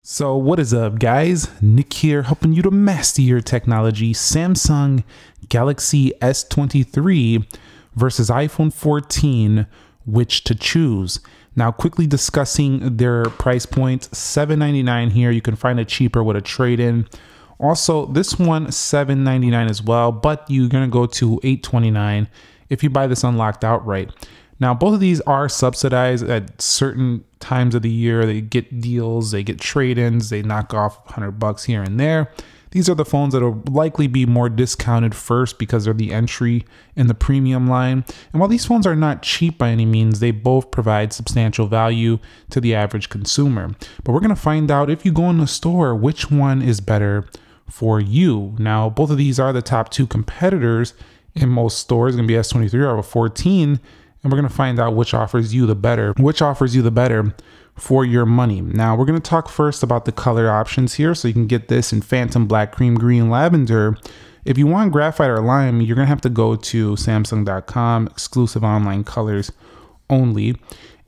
So what is up, guys? Nick here, helping you to master your technology. Samsung Galaxy S23 versus iPhone 14, which to choose. Now, quickly discussing their price point, $799 here. You can find it cheaper with a trade-in. Also, this one $799 as well, but you're gonna go to $829 if you buy this unlocked outright. Now, both of these are subsidized at certain times of the year. They get deals, they get trade-ins, they knock off $100 here and there. These are the phones that will likely be more discounted first because they're the entry in the premium line. And while these phones are not cheap by any means, they both provide substantial value to the average consumer. But we're gonna find out, if you go in the store, which one is better for you. Now, both of these are the top two competitors in most stores. It's gonna be S23 or 14. And we're going to find out which offers you the better for your money. Now, we're going to talk first about the color options here. So you can get this in Phantom Black, Cream Green, Lavender. If you want graphite or lime, you're going to have to go to Samsung.com, exclusive online colors only.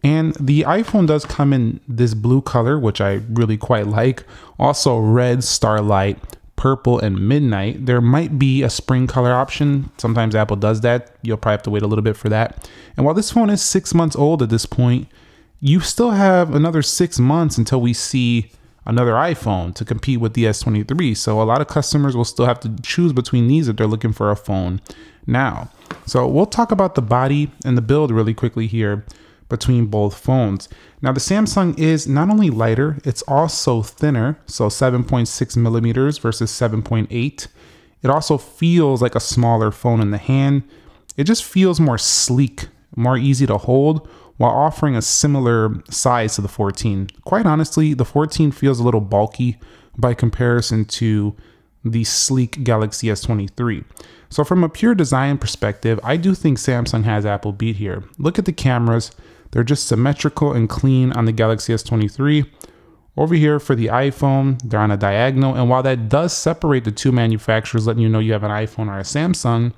And the iPhone does come in this blue color, which I really quite like. Also red, starlight, purple, and midnight. There might be a spring color option. Sometimes Apple does that. You'll probably have to wait a little bit for that. And while this phone is 6 months old at this point, you still have another 6 months until we see another iPhone to compete with the S23. So a lot of customers will still have to choose between these if they're looking for a phone now. So we'll talk about the body and the build really quickly here between both phones. Now, the Samsung is not only lighter, it's also thinner, so 7.6 millimeters versus 7.8. It also feels like a smaller phone in the hand. It just feels more sleek, more easy to hold, while offering a similar size to the 14. Quite honestly, the 14 feels a little bulky by comparison to the sleek Galaxy S23. So from a pure design perspective, I do think Samsung has Apple beat here. Look at the cameras. They're just symmetrical and clean on the Galaxy S23. Over here for the iPhone, they're on a diagonal. And while that does separate the two manufacturers, letting you know you have an iPhone or a Samsung,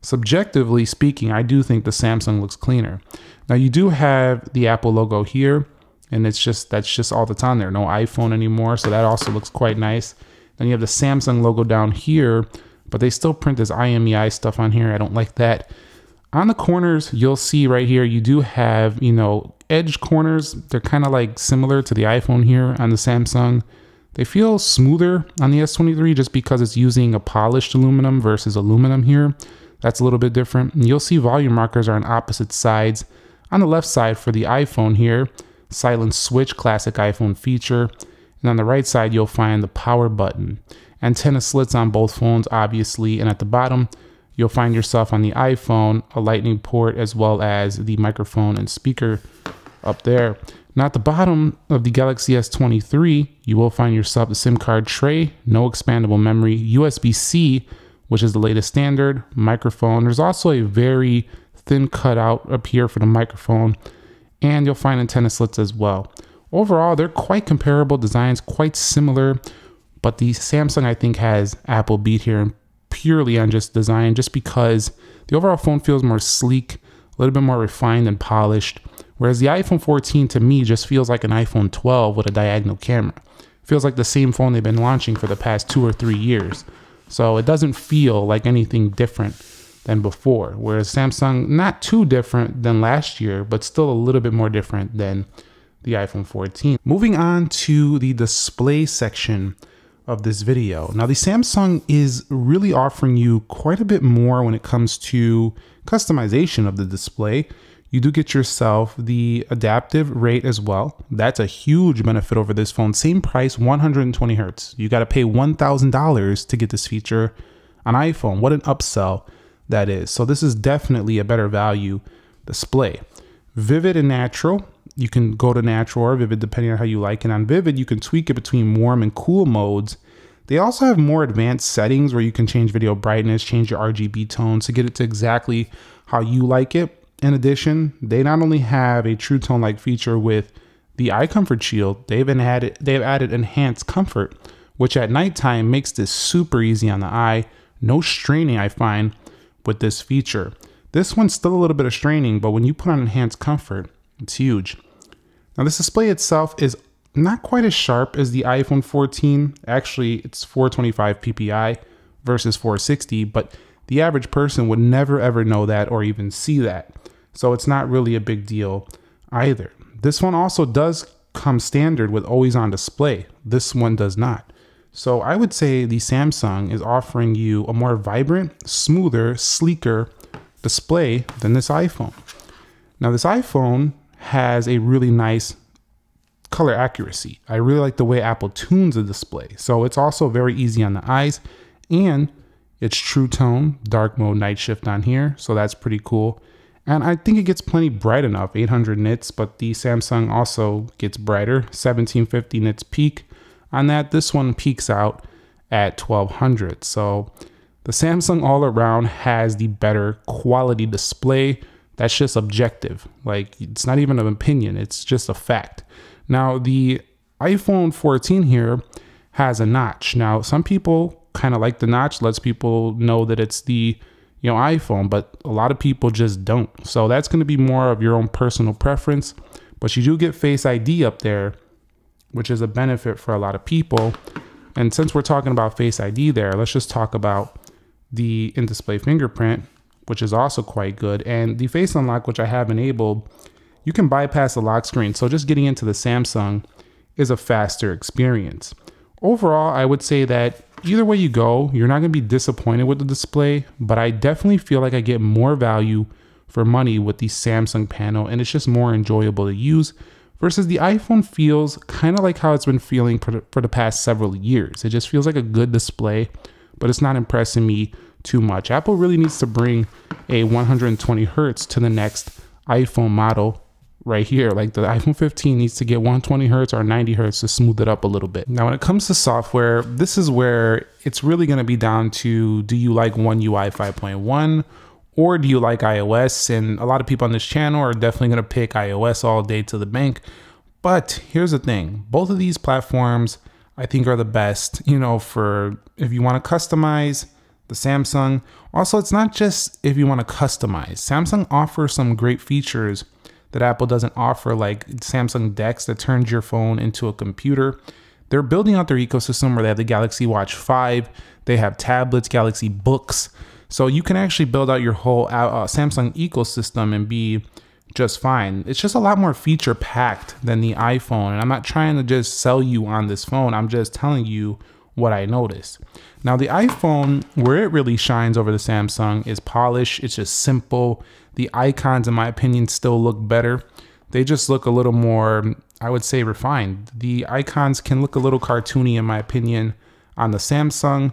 subjectively speaking, I do think the Samsung looks cleaner. Now, you do have the Apple logo here, and that's just all that's on there. No iPhone anymore, so that also looks quite nice. Then you have the Samsung logo down here, but they still print this IMEI stuff on here. I don't like that. On the corners, you'll see right here, you do have, edge corners. They're kind of like similar to the iPhone here on the Samsung. They feel smoother on the S23 just because it's using a polished aluminum versus aluminum here. That's a little bit different. And you'll see volume markers are on opposite sides. On the left side for the iPhone here, silent switch, classic iPhone feature. And on the right side, you'll find the power button. Antenna slits on both phones, obviously. And at the bottom, you'll find yourself on the iPhone, a lightning port, as well as the microphone and speaker up there. Now at the bottom of the Galaxy S23, you will find yourself the SIM card tray, no expandable memory, USB-C, which is the latest standard, microphone. There's also a very thin cutout up here for the microphone, and you'll find antenna slits as well. Overall, they're quite comparable designs, quite similar, but the Samsung, I think, has Apple beat here purely on just design, just because the overall phone feels more sleek, a little bit more refined and polished, whereas the iPhone 14 to me just feels like an iPhone 12 with a diagonal camera. Feels like the same phone they've been launching for the past 2 or 3 years. So it doesn't feel like anything different than before, whereas Samsung, not too different than last year, but still a little bit more different than the iPhone 14. Moving on to the display section of this video. Now, the Samsung is really offering you quite a bit more when it comes to customization of the display. You do get yourself the adaptive rate as well. That's a huge benefit over this phone. Same price, 120 Hertz. You got to pay $1,000 to get this feature on iPhone. What an upsell that is. So this is definitely a better value display. Vivid and natural. You can go to natural or vivid depending on how you like it. On vivid, you can tweak it between warm and cool modes. They also have more advanced settings where you can change video brightness, change your RGB tones to get it to exactly how you like it. In addition, they not only have a true tone-like feature with the eye comfort shield, they've added enhanced comfort, which at nighttime makes this super easy on the eye. No straining, I find, with this feature. This one's still a little bit of straining, but when you put on enhanced comfort, it's huge. Now, this display itself is not quite as sharp as the iPhone 14. Actually, it's 425 ppi versus 460, but the average person would never ever know that or even see that. So it's not really a big deal either. This one also does come standard with always on display. This one does not. So I would say the Samsung is offering you a more vibrant, smoother, sleeker display than this iPhone. Now this iPhone has a really nice color accuracy. I really like the way Apple tunes the display. So it's also very easy on the eyes, and it's true tone, dark mode, night shift on here. So that's pretty cool. And I think it gets plenty bright enough, 800 nits, but the Samsung also gets brighter, 1750 nits peak. On that, this one peaks out at 1200. So the Samsung all around has the better quality display. That's just objective. Like, it's not even an opinion, it's just a fact. Now, the iPhone 14 here has a notch. Now, some people kind of like the notch, lets people know that it's the iPhone, but a lot of people just don't. So that's going to be more of your own personal preference, but you do get Face ID up there, which is a benefit for a lot of people. And since we're talking about Face ID there, let's just talk about the in-display fingerprint, which is also quite good. And the Face Unlock, which I have enabled, you can bypass the lock screen. So just getting into the Samsung is a faster experience. Overall, I would say that either way you go, you're not going to be disappointed with the display, but I definitely feel like I get more value for money with the Samsung panel, and it's just more enjoyable to use versus the iPhone feels kind of like how it's been feeling for the past several years. It just feels like a good display, but it's not impressing me too much. Apple really needs to bring a 120 hertz to the next iPhone model right here. Like the iPhone 15 needs to get 120 hertz or 90 hertz to smooth it up a little bit. Now, when it comes to software, this is where it's really going to be down to, do you like One UI 5.1 or do you like iOS? And a lot of people on this channel are definitely going to pick iOS all day to the bank. But here's the thing, both of these platforms I think are the best, for if you want to customize the Samsung. Also, it's not just if you want to customize. Samsung offers some great features that Apple doesn't offer, like Samsung DeX that turns your phone into a computer. They're building out their ecosystem where they have the Galaxy Watch 5, they have tablets, Galaxy Books. So you can actually build out your whole Samsung ecosystem and be just fine. It's just a lot more feature packed than the iPhone. And I'm not trying to just sell you on this phone. I'm just telling you what I noticed. Now the iPhone, where it really shines over the Samsung is polish. It's just simple. The icons, in my opinion, still look better. They just look a little more, I would say, refined. The icons can look a little cartoony, in my opinion, on the Samsung.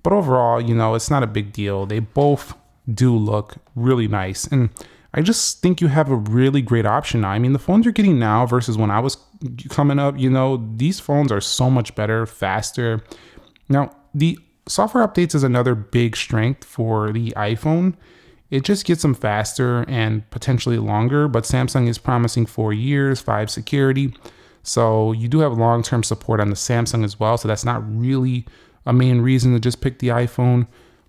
But overall, it's not a big deal. They both do look really nice. And I just think you have a really great option now. I mean, the phones you're getting now versus when I was coming up, these phones are so much better, faster. Now, the software updates is another big strength for the iPhone. It just gets them faster and potentially longer, but Samsung is promising 4 years, 5 security. So you do have long-term support on the Samsung as well. So that's not really a main reason to just pick the iPhone.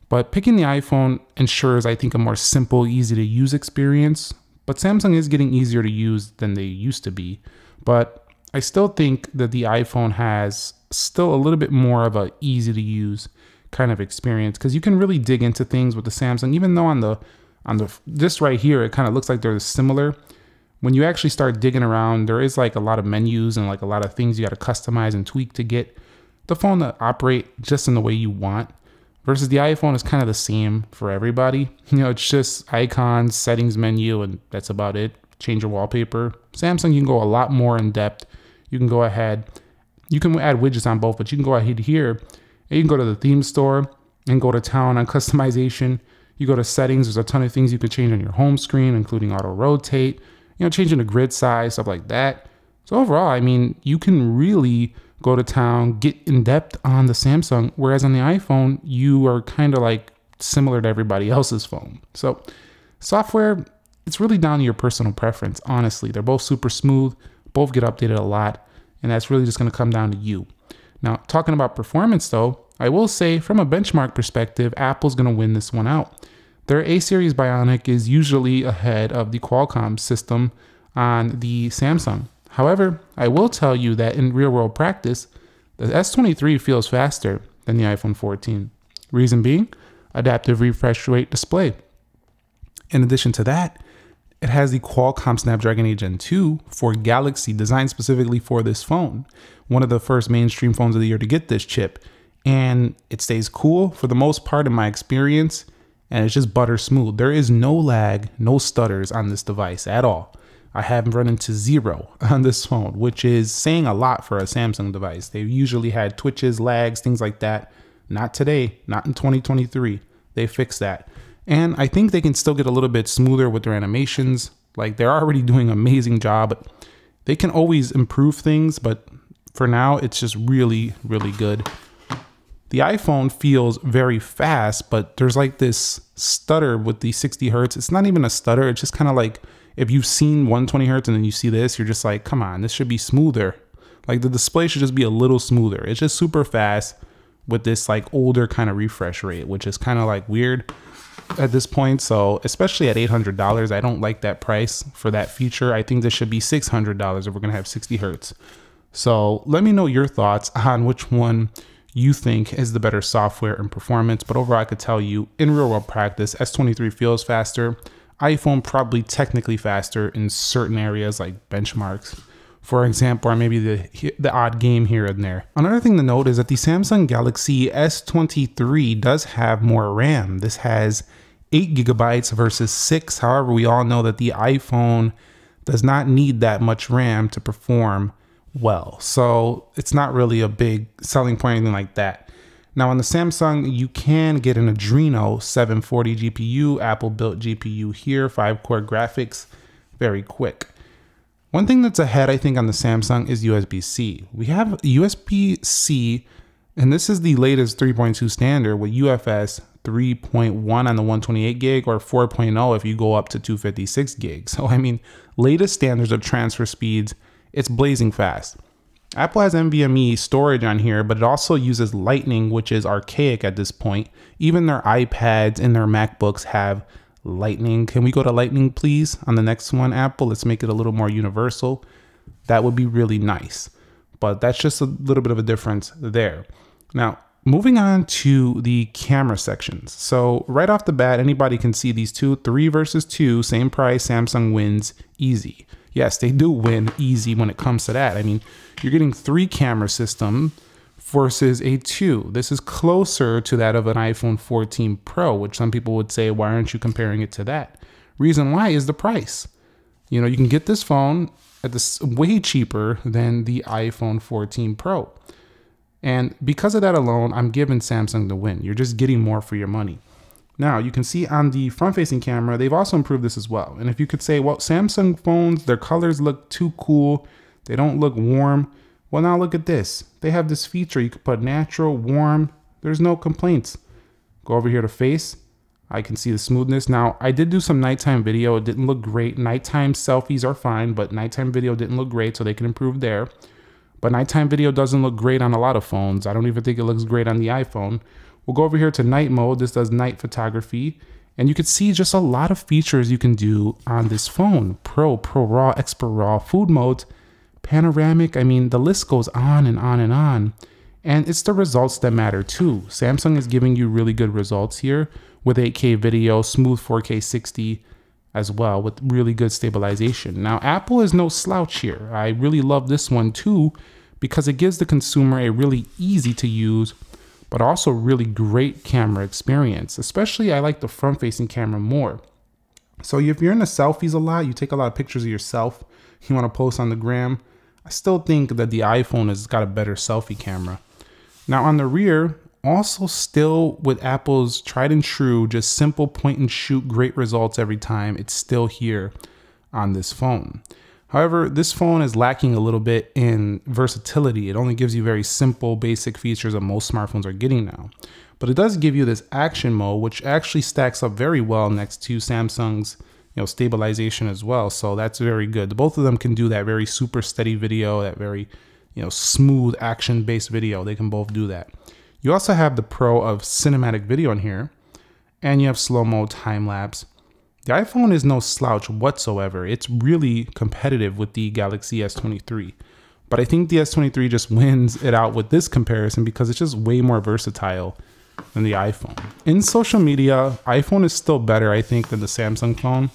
But picking the iPhone ensures, I think, a more simple, easy to use experience. But Samsung is getting easier to use than they used to be. But I still think that the iPhone has still a little bit more of a easy to use kind of experience, because you can really dig into things with the Samsung. Even though on the this right here, it kind of looks like they're similar. When you actually start digging around, there is like a lot of menus and like a lot of things you got to customize and tweak to get the phone to operate just in the way you want. Versus the iPhone is kind of the same for everybody. It's just icons, settings menu, and that's about it. Change your wallpaper. Samsung, you can go a lot more in depth. You can go ahead, you can add widgets on both, but you can go ahead here and you can go to the theme store and go to town on customization. You go to settings, there's a ton of things you can change on your home screen, including auto rotate, changing the grid size, stuff like that. So overall, I mean, you can really go to town, get in depth on the Samsung, whereas on the iPhone, you are kind of like similar to everybody else's phone. So software, it's really down to your personal preference, honestly. They're both super smooth, both get updated a lot, and that's really just gonna come down to you. Now, talking about performance though, I will say from a benchmark perspective, Apple's gonna win this one out. Their A-series Bionic is usually ahead of the Qualcomm system on the Samsung. However, I will tell you that in real world practice, the S23 feels faster than the iPhone 14. Reason being, adaptive refresh rate display. In addition to that, it has the Qualcomm Snapdragon 8 Gen 2 for Galaxy, designed specifically for this phone. One of the first mainstream phones of the year to get this chip. And it stays cool for the most part in my experience, and it's just butter smooth. There is no lag, no stutters on this device at all. I haven't run into zero on this phone, which is saying a lot for a Samsung device. They've usually had twitches, lags, things like that. Not today, not in 2023. They fixed that. And I think they can still get a little bit smoother with their animations. Like, they're already doing an amazing job. They can always improve things, but for now, it's just really, really good. The iPhone feels very fast, but there's like this stutter with the 60 hertz. It's not even a stutter. It's just kind of like, if you've seen 120 hertz and then you see this, you're just like, come on, this should be smoother. Like, the display should just be a little smoother. It's just super fast with this like older kind of refresh rate, which is kind of like weird at this point. So especially at $800, I don't like that price for that feature. I think this should be $600 if we're gonna have 60 hertz. So let me know your thoughts on which one you think is the better software and performance. But overall, I could tell you in real world practice, S23 feels faster. iPhone probably technically faster in certain areas like benchmarks, for example, or maybe the odd game here and there. Another thing to note is that the Samsung Galaxy S23 does have more RAM. This has 8 gigabytes versus 6. However, we all know that the iPhone does not need that much RAM to perform well. So it's not really a big selling point or anything like that. Now on the Samsung, you can get an Adreno 740 GPU, Apple built GPU here, 5-core graphics, very quick. One thing that's ahead, I think, on the Samsung is USB-C. We have USB-C, and this is the latest 3.2 standard with UFS 3.1 on the 128 gig or 4.0 if you go up to 256 gigs. So, I mean, latest standards of transfer speeds, it's blazing fast. Apple has NVMe storage on here, but it also uses Lightning, which is archaic at this point. Even their iPads and their MacBooks have Lightning. Can we go to Lightning, please? On the next one, Apple, let's make it a little more universal. That would be really nice. But that's just a little bit of a difference there. Now, moving on to the camera sections. So right off the bat, anybody can see these two, 3 versus 2, same price, Samsung wins easy. Yes, they do win easy when it comes to that. I mean, you're getting 3 camera system versus a 2. This is closer to that of an iPhone 14 Pro, which some people would say, why aren't you comparing it to that? Reason why is the price. You know, you can get this phone at this way cheaper than the iPhone 14 Pro. And because of that alone, I'm giving Samsung the win. You're just getting more for your money. Now, you can see on the front-facing camera, they've also improved this as well. And if you could say, well, Samsung phones, their colors look too cool. They don't look warm. Well, now look at this. They have this feature. You could put natural, warm. There's no complaints. Go over here to face. I can see the smoothness. Now, I did do some nighttime video. It didn't look great. Nighttime selfies are fine, but nighttime video didn't look great, so they can improve there. But nighttime video doesn't look great on a lot of phones. I don't even think it looks great on the iPhone. We'll go over here to night mode. This does night photography. And you can see just a lot of features you can do on this phone. Pro, Pro Raw, Expert Raw, food modes, panoramic. I mean, the list goes on and on and on. And it's the results that matter too. Samsung is giving you really good results here with 8K video, smooth 4K 60 as well with really good stabilization. Now, Apple is no slouch here. I really love this one too because it gives the consumer a really easy to use but also really great camera experience. Especially, I like the front-facing camera more. So if you're into selfies a lot, you take a lot of pictures of yourself, you want to post on the gram, I still think that the iPhone has got a better selfie camera. Now on the rear, also still with Apple's tried and true, just simple point and shoot, great results every time, it's still here on this phone. However, this phone is lacking a little bit in versatility. It only gives you very simple, basic features that most smartphones are getting now. But it does give you this action mode, which actually stacks up very well next to Samsung's stabilization as well. So that's very good. Both of them can do that very super steady video, that very smooth action-based video. They can both do that. You also have the Pro of cinematic video in here, and you have slow-mo time-lapse. The iPhone is no slouch whatsoever. It's really competitive with the Galaxy S23. But I think the S23 just wins it out with this comparison because it's just way more versatile than the iPhone. In social media, iPhone is still better, I think, than the Samsung phone.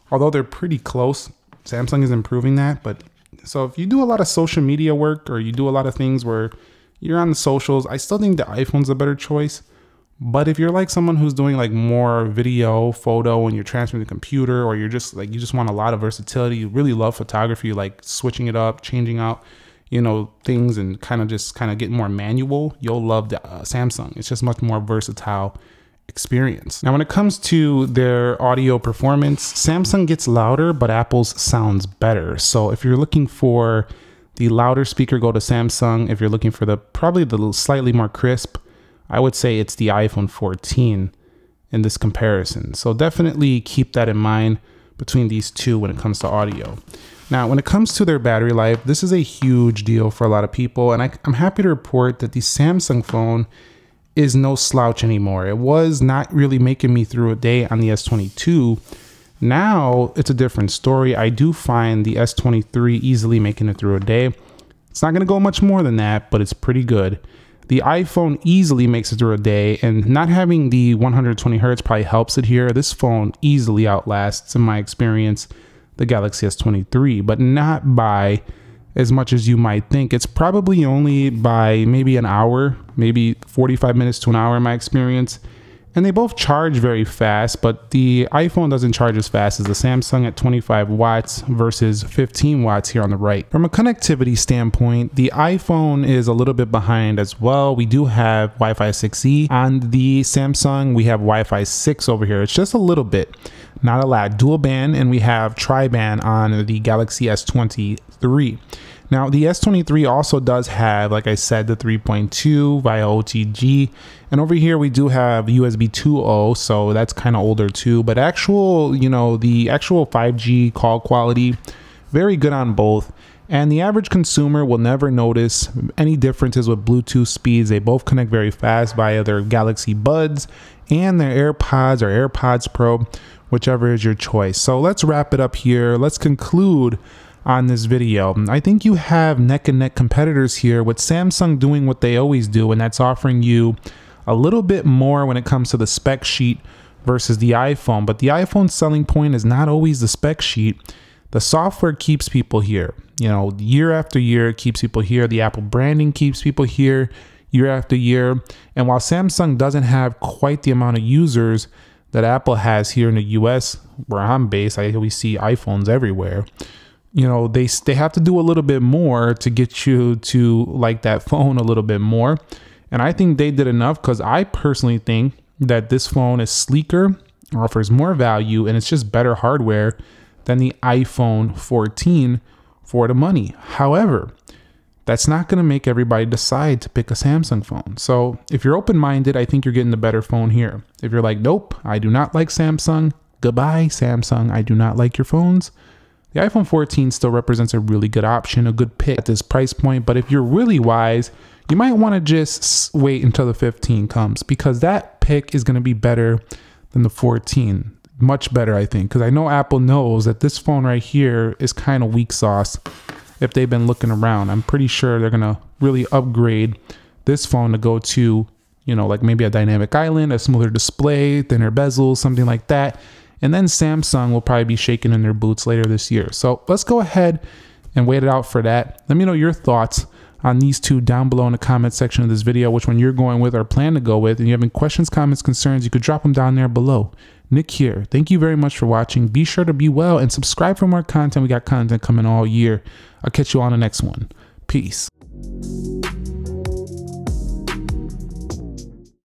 Although they're pretty close. Samsung is improving that. But so if you do a lot of social media work or you do a lot of things where you're on the socials, I still think the iPhone's a better choice. But if you're like someone who's doing like more video, photo, and you're transferring the computer, or you're just like, you just want a lot of versatility, you really love photography, like switching it up, changing out, you know, things and kind of get more manual, you'll love the Samsung. It's just much more versatile experience. Now, when it comes to their audio performance, Samsung gets louder, but Apple's sounds better. So if you're looking for the louder speaker, go to Samsung. If you're looking for probably the slightly more crisp, I would say it's the iPhone 14 in this comparison. So definitely keep that in mind between these two when it comes to audio. Now, when it comes to their battery life, this is a huge deal for a lot of people. And I'm happy to report that the Samsung phone is no slouch anymore. It was not really making me through a day on the S22. Now it's a different story. I do find the S23 easily making it through a day. It's not going to go much more than that, but it's pretty good. The iPhone easily makes it through a day, and not having the 120 hertz probably helps it here. This phone easily outlasts, in my experience, the Galaxy S23, but not by as much as you might think. It's probably only by maybe an hour, maybe 45 minutes to an hour in my experience. And they both charge very fast, but the iPhone doesn't charge as fast as the Samsung at 25 watts versus 15 watts here on the right. From a connectivity standpoint, the iPhone is a little bit behind as well. We do have Wi-Fi 6E. On the Samsung, we have Wi-Fi 6 over here. It's just a little bit, not a lot. Dual band, and we have tri-band on the Galaxy S23. Now, the S23 also does have, like I said, the 3.2 via OTG. And over here, we do have USB 2.0, so that's kind of older too. But actual, you know, the actual 5G call quality, very good on both. And the average consumer will never notice any differences with Bluetooth speeds. They both connect very fast via their Galaxy Buds and their AirPods or AirPods Pro, whichever is your choice. So let's wrap it up here. Let's conclude on this video. I think you have neck and neck competitors here, with Samsung doing what they always do, and that's offering you a little bit more when it comes to the spec sheet versus the iPhone. But the iPhone's selling point is not always the spec sheet. The software keeps people here. You know, year after year, it keeps people here. The Apple branding keeps people here year after year. And while Samsung doesn't have quite the amount of users that Apple has here in the US, where I'm based, I always see iPhones everywhere. You know, they have to do a little bit more to get you to like that phone a little bit more. And I think they did enough, because I personally think that this phone is sleeker, offers more value, and it's just better hardware than the iPhone 14 for the money. However, that's not going to make everybody decide to pick a Samsung phone. So if you're open-minded, I think you're getting the better phone here. If you're like, nope, I do not like Samsung, goodbye Samsung, I do not like your phones, the iPhone 14 still represents a really good option, a good pick at this price point. But if you're really wise, you might want to just wait until the 15 comes, because that pick is going to be better than the 14. Much better, I think, because I know Apple knows that this phone right here is kind of weak sauce. If they've been looking around, I'm pretty sure they're going to really upgrade this phone to go to, you know, like maybe a dynamic island, a smoother display, thinner bezels, something like that. And then Samsung will probably be shaking in their boots later this year. So let's go ahead and wait it out for that. Let me know your thoughts on these two down below in the comment section of this video, which one you're going with or plan to go with. And if you have any questions, comments, concerns, you could drop them down there below. Nick here. Thank you very much for watching. Be sure to be well and subscribe for more content. We got content coming all year. I'll catch you on the next one. Peace.